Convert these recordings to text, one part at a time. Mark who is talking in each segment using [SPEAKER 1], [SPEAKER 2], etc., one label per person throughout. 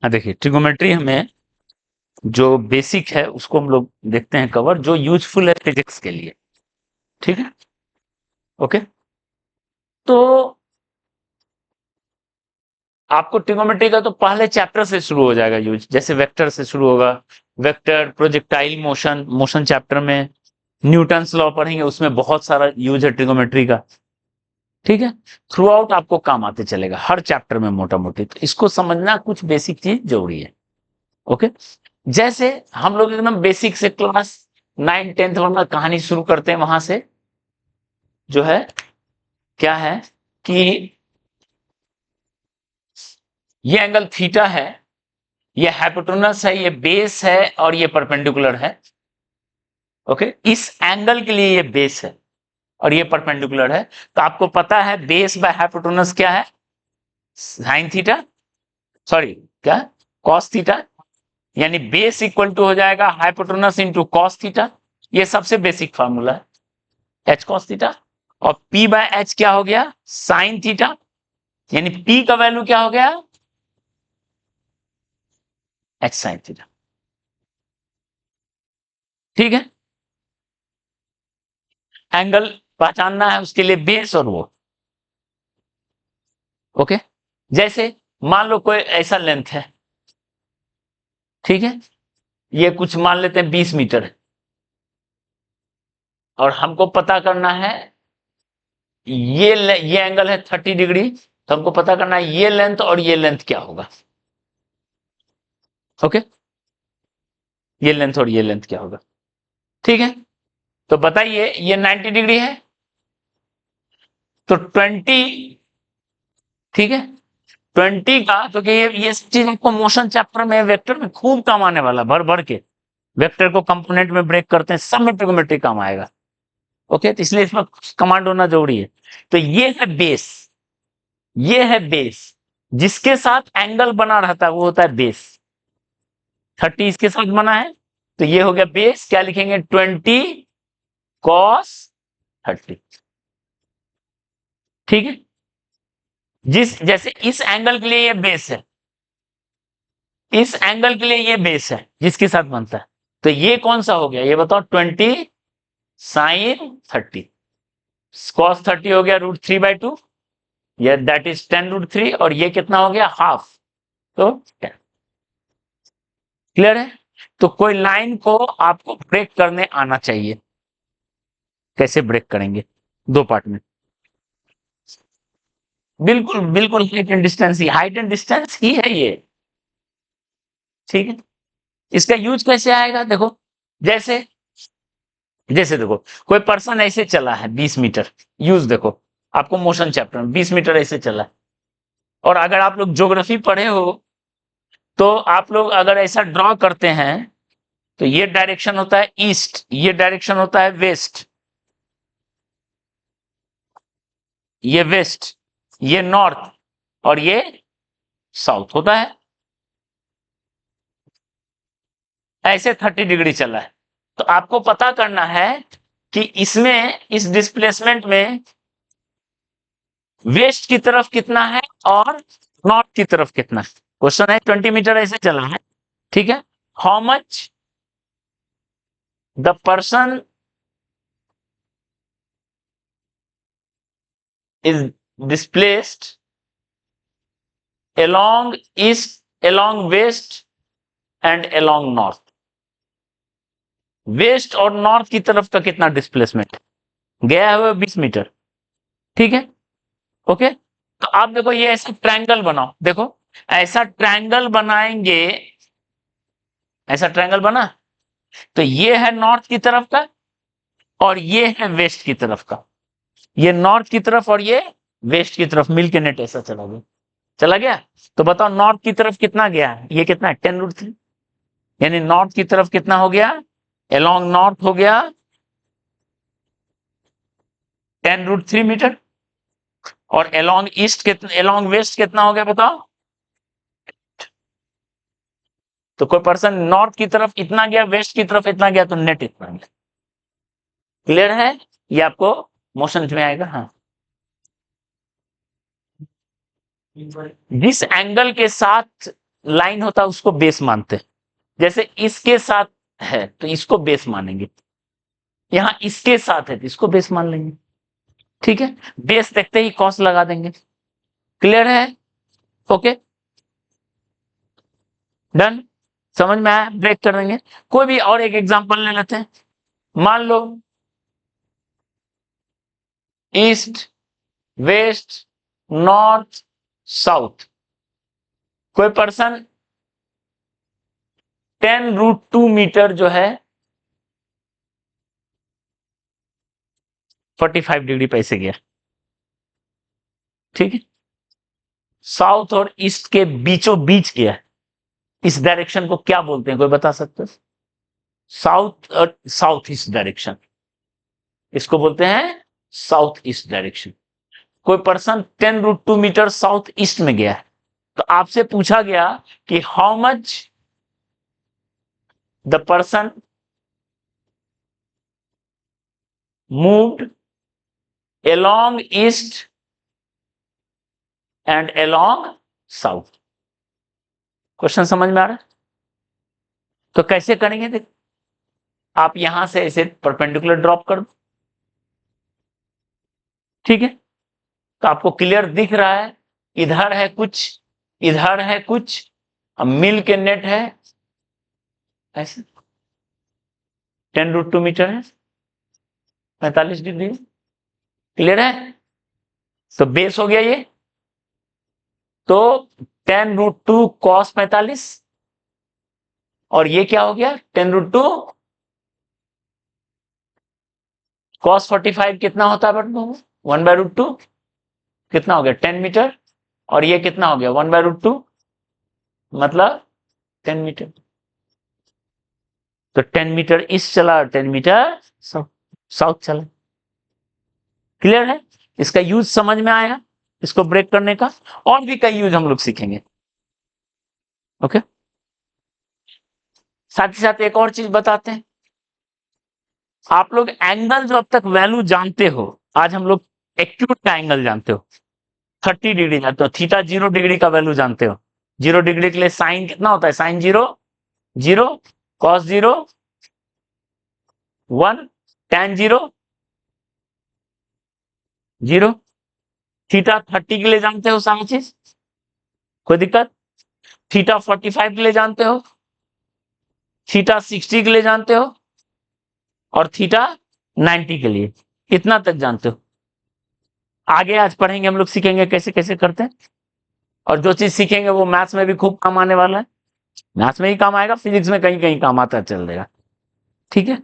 [SPEAKER 1] हाँ देखिए, ट्रिगोमेट्री हमें जो बेसिक है उसको हम लोग देखते हैं कवर, जो यूजफुल है फिजिक्स के लिए। ठीक है, ओके। तो आपको ट्रिगोमेट्री का तो पहले चैप्टर से शुरू हो जाएगा यूज, जैसे वेक्टर से शुरू होगा। Vector, projectile motion, motion chapter में न्यूटन्स लॉ पढ़ेंगे, उसमें बहुत सारा यूज है ट्रिगोमेट्री का। ठीक है, थ्रू आउट आपको काम आते चलेगा हर चैप्टर में मोटा मोटी, तो इसको समझना कुछ बेसिक चीज जरूरी है। ओके, जैसे हम लोग एकदम बेसिक से क्लास 9 10 वाला कहानी शुरू करते हैं, वहां से जो है क्या है कि ये एंगल थीटा है, ये हाइपोटेनस है, ये बेस है और ये परपेंडिकुलर है। ओके, इस एंगल के लिए ये बेस है और ये परपेंडिकुलर है। तो आपको पता है बेस बाय हाइपोटेनस क्या है? साइन थीटा, सॉरी क्या, कॉस थीटा। यानी बेस इक्वल टू हो जाएगा हाइपोटेनस इंटू कॉस थीटा। ये सबसे बेसिक फार्मूला है, एच कॉस थीटा। और पी बाय एच क्या हो गया? Sine theta. यानी पी का वैल्यू क्या हो गया? H sine theta. ठीक है, एंगल पहचानना है, उसके लिए बेस और वो। ओके, जैसे मान लो कोई ऐसा लेंथ है, ठीक है, ये कुछ मान लेते हैं 20 मीटर है, और हमको पता करना है ये एंगल है 30 डिग्री, तो हमको पता करना है ये लेंथ और ये लेंथ क्या होगा। ओके, ये लेंथ और ये लेंथ क्या होगा। ठीक है, तो बताइए ये 90 डिग्री है, तो 20, ठीक है, 20 का, तो कि ये चीज आपको मोशन चैप्टर में वेक्टर में खूब काम आने वाला, भर भर के वेक्टर को कंपोनेंट में ब्रेक करते हैं, सब में ट्रिगोमेट्री काम आएगा। ओके, तो इसलिए इसमें कमांड होना जरूरी है। तो ये है बेस, ये है बेस, जिसके साथ एंगल बना रहता है वो होता है बेस। 30 इसके साथ बना है, तो ये हो गया बेस। क्या लिखेंगे? 20 cos 30। ठीक है, जिस जैसे इस एंगल के लिए ये बेस है, इस एंगल के लिए ये बेस है जिसके साथ बनता है, तो ये कौन सा हो गया ये बताओ? 20 sin 30। cos 30 हो गया √3/2, या दैट इज 10 √3, और ये कितना हो गया? हाफ। तो 10। क्लियर है? तो कोई लाइन को आपको ब्रेक करने आना चाहिए। कैसे ब्रेक करेंगे? दो पार्ट में। बिल्कुल बिल्कुल, हाइट एंड डिस्टेंस ही, हाइट एंड डिस्टेंस ही है ये। ठीक है, इसका यूज कैसे आएगा? देखो, जैसे जैसे देखो कोई पर्सन ऐसे चला है 20 मीटर, यूज देखो, आपको मोशन चैप्टर में 20 मीटर ऐसे चला है, और अगर आप लोग ज्योग्राफी पढ़े हो तो आप लोग अगर ऐसा ड्रॉ करते हैं, तो ये डायरेक्शन होता है ईस्ट, ये डायरेक्शन होता है वेस्ट, ये वेस्ट, ये नॉर्थ, और ये साउथ होता है। ऐसे 30 डिग्री चला है, तो आपको पता करना है कि इसमें, इस डिस्प्लेसमेंट में वेस्ट की तरफ कितना है और नॉर्थ की तरफ कितना है। क्वेश्चन है 20 मीटर ऐसे चला है, ठीक है, how much the person is displaced along east, along west and along north. West और नॉर्थ की तरफ का कितना डिस्प्लेसमेंट गया हुआ? 20 मीटर। ठीक है, ओके। तो आप देखो ये ऐसा ट्रायंगल बनाओ, देखो ऐसा ट्रायंगल बनाएंगे, ऐसा ट्रायंगल बना, तो ये है नॉर्थ की तरफ का और ये है वेस्ट की तरफ का। ये नॉर्थ की तरफ और ये वेस्ट की तरफ मिलके नेट ऐसा चला गया, चला गया। तो बताओ नॉर्थ की तरफ कितना गया है? ये कितना है? 10 √3। यानी नॉर्थ की तरफ कितना हो गया? अलोंग नॉर्थ हो गया 10 √3 मीटर, और अलोंग ईस्ट कितना, अलोंग वेस्ट कितना हो गया बताओ? तो कोई पर्सन नॉर्थ की तरफ इतना गया, वेस्ट की तरफ इतना गया, तो नेट इतना गया। क्लियर है? ये आपको मोशन में आएगा। हाँ, जिस एंगल के साथ लाइन होता है उसको बेस मानते हैं। जैसे इसके साथ है तो इसको बेस मानेंगे, यहां इसके साथ है तो इसको बेस मान लेंगे। ठीक है, बेस देखते ही कॉस लगा देंगे। क्लियर है? ओके, डन, समझ में आया? ब्रेक कर देंगे। कोई भी और एक एग्जांपल ले लेते हैं। मान लो ईस्ट, वेस्ट, नॉर्थ, साउथ, कोई पर्सन 10√2 मीटर जो है 45 डिग्री पे से गया। ठीक है, साउथ और ईस्ट के बीचों बीच गया। इस डायरेक्शन को क्या बोलते हैं, कोई बता सकते हैं? साउथ और साउथ ईस्ट डायरेक्शन, इसको बोलते हैं साउथ ईस्ट डायरेक्शन। कोई पर्सन 10√2 मीटर साउथ ईस्ट में गया है, तो आपसे पूछा गया कि how much the person moved along east and along south। Question समझ में आ रहा है? तो कैसे करेंगे? देख, आप यहां से ऐसे परपेंडिकुलर ड्रॉप कर दो। ठीक है, तो आपको क्लियर दिख रहा है, इधर है कुछ, इधर है कुछ, अब मिल के नेट है ऐसे 10√2 मीटर है, 45 डिग्री। क्लियर है? तो बेस हो गया ये, तो 10√2 cos 45, और ये क्या हो गया 10√2 cos 45 कितना होता है बट 1/√2, कितना हो गया 10 मीटर, और ये कितना हो गया 1/√2 मतलब 10 मीटर। तो 10 मीटर ईस्ट चला और 10 मीटर साउथ चला। क्लियर है? इसका यूज समझ में आया, इसको ब्रेक करने का। और भी कई यूज हम लोग सीखेंगे। ओके, साथ ही साथ एक और चीज बताते हैं। आप लोग एंगल जो अब तक वैल्यू जानते हो, आज हम लोग एक्यूट का एंगल जानते हो, 30 डिग्री जानते हो, थीटा 0 डिग्री का वैल्यू जानते हो। 0 डिग्री के लिए साइन कितना होता है, साइन 0 0, कॉस 0 1, tan 0 0। थीटा 30 के लिए जानते हो सारी चीज, कोई दिक्कत? थीटा 45 के लिए जानते हो, थीटा 60 के लिए जानते हो, और थीटा 90 के लिए, इतना तक जानते हो। आगे आज पढ़ेंगे हम लोग, सीखेंगे कैसे कैसे करते हैं, और जो चीज सीखेंगे वो मैथ्स में भी खूब काम आने वाला है। मैथ्स में ही काम आएगा, फिजिक्स में कहीं कहीं काम आता चल देगा। ठीक है,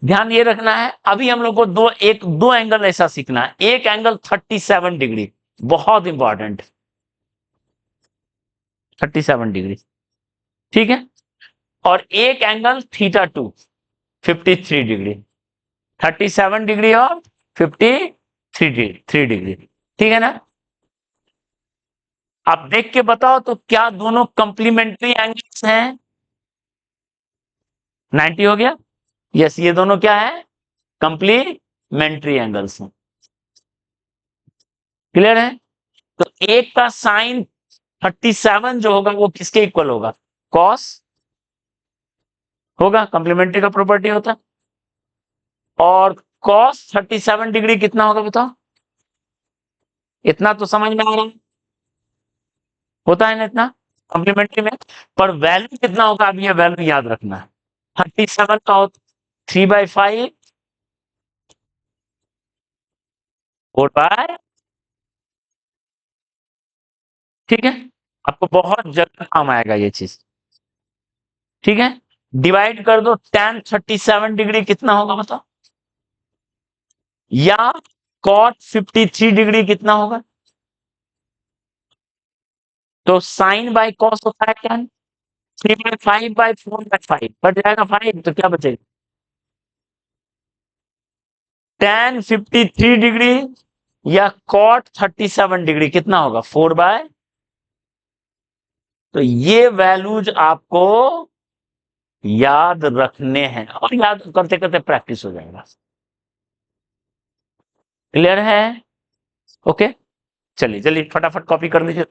[SPEAKER 1] ध्यान ये रखना है। अभी हम लोग को दो एंगल ऐसा सीखना है। एक एंगल 37 डिग्री, बहुत इंपॉर्टेंट, 37 डिग्री। ठीक है, और एक एंगल θ2 53 डिग्री, 37 डिग्री और 53 डिग्री। ठीक है ना? आप देख के बताओ तो क्या दोनों कंप्लीमेंट्री एंगल्स हैं? 90 हो गया। यस, ये दोनों क्या है, कंप्लीमेंट्री एंगल्स हैं। क्लियर है? तो एक का साइन 37 जो होगा वो किसके इक्वल होगा, कॉस होगा, कंप्लीमेंट्री का प्रॉपर्टी होता है। और कॉस 37 डिग्री कितना होगा बताओ? इतना तो समझ में आ रहा है, होता है ना इतना कंप्लीमेंट्री में। पर वैल्यू कितना होगा, अब ये वैल्यू याद रखना है। 37 का होता 3/5 4/, ठीक है, आपको बहुत जल्द काम आएगा ये चीज। ठीक है, डिवाइड कर दो, tan 37 डिग्री कितना होगा बताओ, या cot 53 डिग्री कितना होगा? तो साइन बाय कॉस होता है क्या, 3/5/4/5 कट जाएगा 5, तो क्या बचेगा tan 53 डिग्री या cot 37 डिग्री कितना होगा 4/। तो ये वैल्यूज आपको याद रखने हैं, और याद करते करते प्रैक्टिस हो जाएगा। क्लियर है? ओके, चलिए चलिए फटाफट कॉपी कर लीजिए।